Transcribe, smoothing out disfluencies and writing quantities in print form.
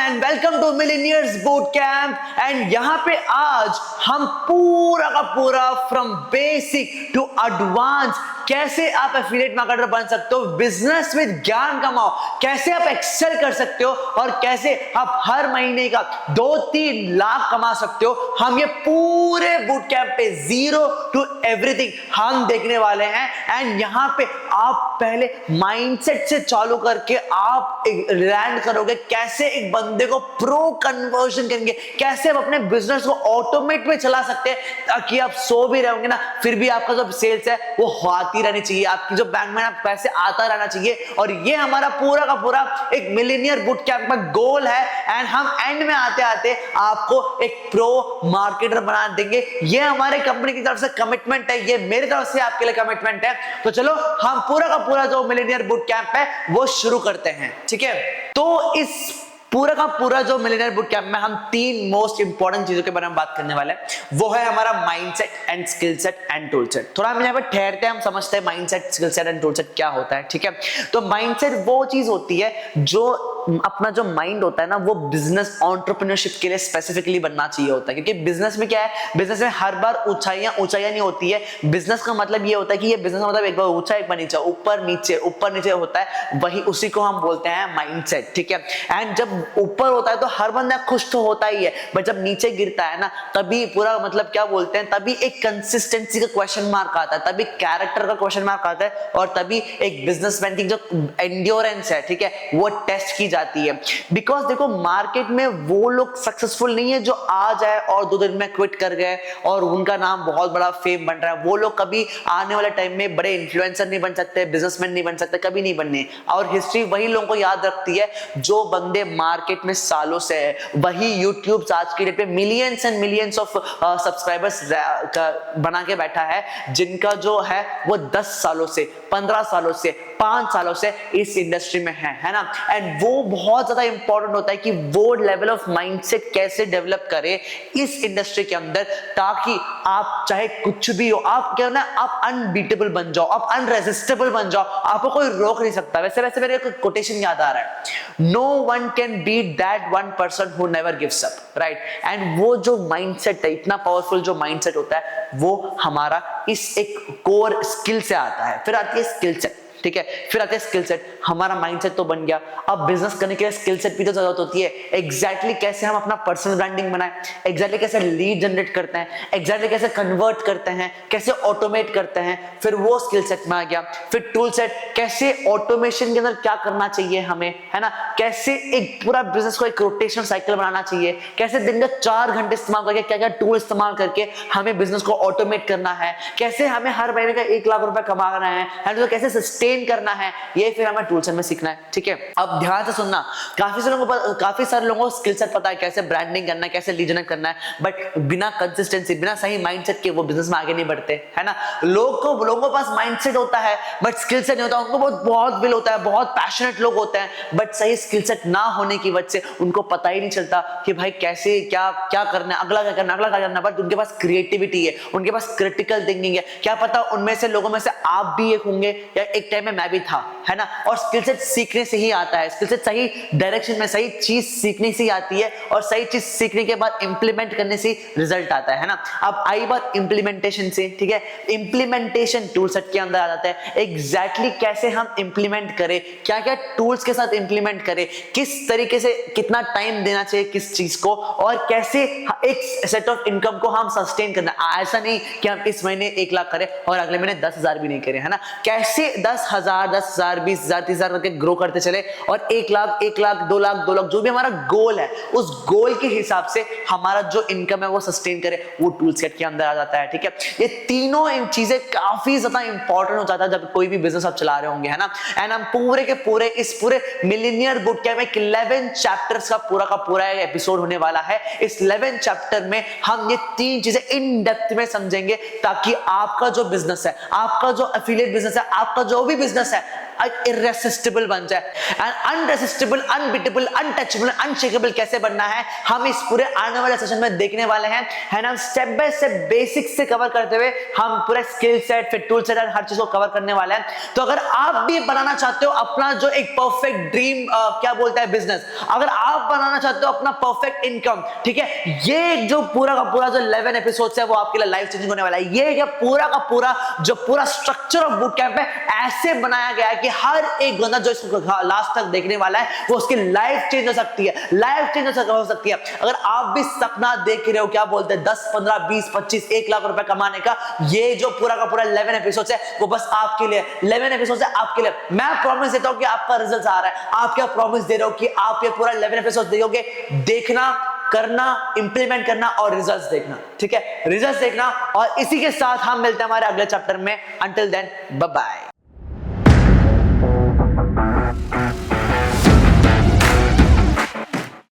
And welcome to millionaires boot camp. And यहाँ पे आज हम पूरा का पूरा फ्रॉम बेसिक टू एडवांस कैसे आप एफिलिएट मार्केटर बन सकते हो, बिजनेस विद ज्ञान कमाओ, कैसे आप एक्सेल कर सकते हो और कैसे आप हर महीने का 2-3 लाख कमा सकते हो। हम ये पूरे बूट कैंप पे जीरो टू एवरीथिंग हम देखने वाले हैं। एंड यहाँ पे आप पहले माइंडसेट से चालू करके आप लैंड करोगे, कैसे एक बंदे को प्रो कन्वर्जन करेंगे, कैसे आप अपने बिजनेस को ऑटोमेट में चला सकते हैं ताकि आप सो भी रहोगे ना फिर भी आपका जो सेल्स है वो आती रहनी चाहिए, आपकी जो बैंक में आप पैसे आता रहना चाहिए। और ये हमारा पूरा का पूरा एक मिलियनियर बूट कैंप का गोल है। एंड हम एंड में आते आते आपको एक प्रो मार्केटर बना देंगे। ये हमारे कंपनी की तरफ से कमिटमेंट है, ये मेरी तरफ से आपके लिए कमिटमेंट है। तो चलो हम पूरा का पूरा जो मिलियनियर बूट कैंप है वो शुरू करते हैं, ठीक है। तो इस पूरा का पूरा जो मिलियनियर बूट कैंप में हम 3 मोस्ट इंपॉर्टेंट चीजों के बारे में बात करने वाले हैं। वो है हमारा mindset and skill set and tool set. थोड़ा हम यहाँ पे ठहरते हैं, हम समझते हैं mindset, skill set and tool set क्या होता है, ठीक है। तो माइंडसेट वो चीज होती है जो अपना जो माइंड होता है ना वो बिजनेस एंटरप्रेन्योरशिप के लिए स्पेसिफिकली बनना चाहिए होता है। क्योंकि बिजनेस में क्या है, बिजनेस में हर बार ऊंचाइयां नहीं होती है। बिजनेस का मतलब ये होता है कि ये बिजनेस का मतलब एक बार ऊंचा एक बार नीचे, ऊपर नीचे होता है, वही उसी को हम बोलते हैं माइंडसेट, ठीक है। एंड जब ऊपर होता है तो हर बंदा खुश तो होता ही है, बट जब नीचे गिरता है ना तभी पूरा मतलब क्या बोलते हैं, तभी एक कंसिस्टेंसी का क्वेश्चन मार्क आता है, तभी कैरेक्टर का क्वेश्चन मार्क आता है और तभी एक बिजनेसमैन की जो एंड्योरेंस है, ठीक है, वो टेस्ट की जाती है। बिकॉज देखो मार्केट में वो लोग सक्सेसफुल नहीं है जो आ जाए और 2 दिन में क्विट कर गए और उनका नाम बहुत बड़ा फेम बन रहा है। वो लोग कभी आने वाले टाइम में बड़े इन्फ्लुएंसर नहीं बन सकते, बिजनेसमैन नहीं बन सकते, कभी नहीं बनने। और हिस्ट्री वही लोगों को याद रखती है जो बंदे मार्केट में सालों से है। वही यूट्यूब आज की डेट पे millions and millions of subscribers बना के बैठा है, जिनका जो है वो 10 सालों से, 15 सालों से, 5 सालों से इस इंडस्ट्री में है ना। एंड वो बहुत ज्यादा इंपॉर्टेंट होता है कि वो लेवल ऑफ माइंडसेट कैसे डेवलप करे इस इंडस्ट्री के अंदर, ताकि आप चाहे कुछ भी हो, आप क्या ना, आप अनबीटेबल बन जाओ, आप अनरेजिस्टेबल बन जाओ, आपको कोई रोक नहीं सकता। वैसे मेरे को कोटेशन याद आ रहा है, no one can beat that one person who never gives up, right. And वो जो माइंडसेट है, इतना पावरफुल जो माइंडसेट होता है, वो हमारा इस एक कोर स्किल से आता है। फिर आती है स्किल सेट, ठीक है, फिर आते हैं स्किल सेट। हमारा माइंडसेट तो बन गया, अब बिजनेस करने के लिए स्किल सेट भी तो जरूरत होती है। एग्जैक्टली कैसे हम अपना पर्सनल ब्रांडिंग बनाएं, एग्जैक्टली कैसे लीड जनरेट करते हैं, एग्जैक्टली कैसे कन्वर्ट करते हैं, कैसे ऑटोमेट करते हैं, फिर वो स्किल सेट में आ गया। फिर टूल सेट, कैसे ऑटोमेशन के अंदर क्या करना चाहिए हमें, है ना, कैसे एक पूरा बिजनेस को एक रोटेशन साइकिल बनाना चाहिए, कैसे दिन का 4 घंटे इस्तेमाल करके क्या क्या टूल इस्तेमाल करके हमें बिजनेस को ऑटोमेट करना है, कैसे हमें हर महीने का 1 लाख रुपए कमाना है, तो कैसे सस्टेन करना है, ये फिर हमें टूल सेट में सीखना है, ठीक है। अब ध्यान से सुनना, काफी सारे लोगों को स्किल सेट पता है, कैसे ब्रांडिंग करना है, कैसे लीड जनरेट करना है, बट बिना कंसिस्टेंसी, बिना सही माइंडसेट के वो बिजनेस में आगे नहीं बढ़ते, है ना। लोगों के पास माइंडसेट होता है बट स्किल सेट नहीं होता। उनको बहुत विल होता है, बहुत पैशनेट लोग होते हैं, बट सही स्किल सेट ना होने की वजह से उनको पता ही नहीं चलता कि भाई कैसे क्या करना है, अगला क्या करना, बट उनके पास क्रिएटिविटी है, उनके पास क्रिटिकल थिंकिंग है। क्या पता उनमें से लोगों में से आप भी एक होंगे या एक टाइम में मैं भी था, है ना। और स्किल सेट सीखने से ही आता है, स्किल सेट सही डायरेक्शन में सही चीज सीखने से ही आती है और सही चीज सीखने के बाद इंप्लीमेंट करने से रिजल्ट आता है ना। अब आई बात इंप्लीमेंटेशन से, ठीक है। इंप्लीमेंटेशन टूल सेट के अंदर आ जाता है। एग्जैक्टली कैसे हम इंप्लीमेंट करें, क्या क्या टूल्स के साथ इंप्लीमेंट करें, किस तरीके से कितना टाइम देना चाहिए किस चीज को, और कैसे एक सेट ऑफ इनकम को हम सस्टेन करना। ऐसा नहीं कि हम इस महीने 1 लाख करें और अगले महीने 10,000 भी नहीं करें, है ना। कैसे 10,000, 10,000, 20,000, 30,000 करके ग्रो करते चले और 1 लाख, 2 लाख, 2 लाख, जो भी हमारा गोल है, उस गोल के हिसाब से हमारा जो इनकम है वो सस्टेन करे, वो टूल सेट के अंदर आ जाता है, ठीक है। ये तीनों चीजें काफी ज्यादा इंपॉर्टेंट हो जाता है जब कोई भी बिजनेस आप चला रहे होंगे, है ना। एंड हम पूरे के पूरे इस पूरे मिलियनियर बूट कैंप में 11 चैप्टर्स का पूरा एपिसोड होने वाला है। इस 11 चैप्टर में हम ये 3 चीजें इन डेप्थ में समझेंगे, ताकि आपका जो बिजनेस है, आपका जो एफिलिएट बिजनेस है, आपका जो भी बिजनेस है, इररेसिस्टिबल बन जाए। एंड अनरेसिस्टिबल, अनबीटेबल, अनटचेबल, अनशेकेबल कैसे बनना है हम इस पूरे आने वाले सेशन में देखने वाले हैं। एंड हम स्टेप बाय स्टेप बेसिक्स से कवर करते हुए हम पूरा स्किल सेट, फिर टूल सेट और हर चीज को कवर करने वाले हैं। तो अगर आप भी बनाना चाहते हो अपना जो एक परफेक्ट ड्रीम क्या बोलता है बिजनेस, अगर आप बनाना चाहते हो अपना परफेक्ट इनकम, ठीक है, ये जो पूरा का पूरा जो 11 एपिसोड्स है वो आपके लिए लाइफ चेंजिंग होने वाला है। ये क्या पूरा का पूरा जो पूरा स्ट्रक्चर ऑफ बूट कैंप है ऐसे बनाया गया है कि हर एक बंदा जो इसको लास्ट तक देखने वाला है वो उसकी लाइफ चेंज हो सकती है, लाइफ चेंज हो सकती है। अगर आप भी सपना देख रहे हो, क्या बोलते हैं 10, 15, 20, 25, 1 लाख रुपए कमाने का, ये जो पूरा का पूरा 11 एपिसोड्स है वो बस आपके लिए 11 एपिसोड्स है आपके लिए। मैं प्रॉमिस देता हूं कि आपका रिजल्ट आ रहा है। आप क्या प्रॉमिस दे रहे हो कि आप ये पूरा 11 एपिसोड्स देखोगे, देखना, करना, इंप्लीमेंट करना और रिजल्ट्स देखना, ठीक है, रिजल्ट्स देखना। और इसी के साथ हम मिलते हैं हमारे अगले चैप्टर में। Until then bye bye.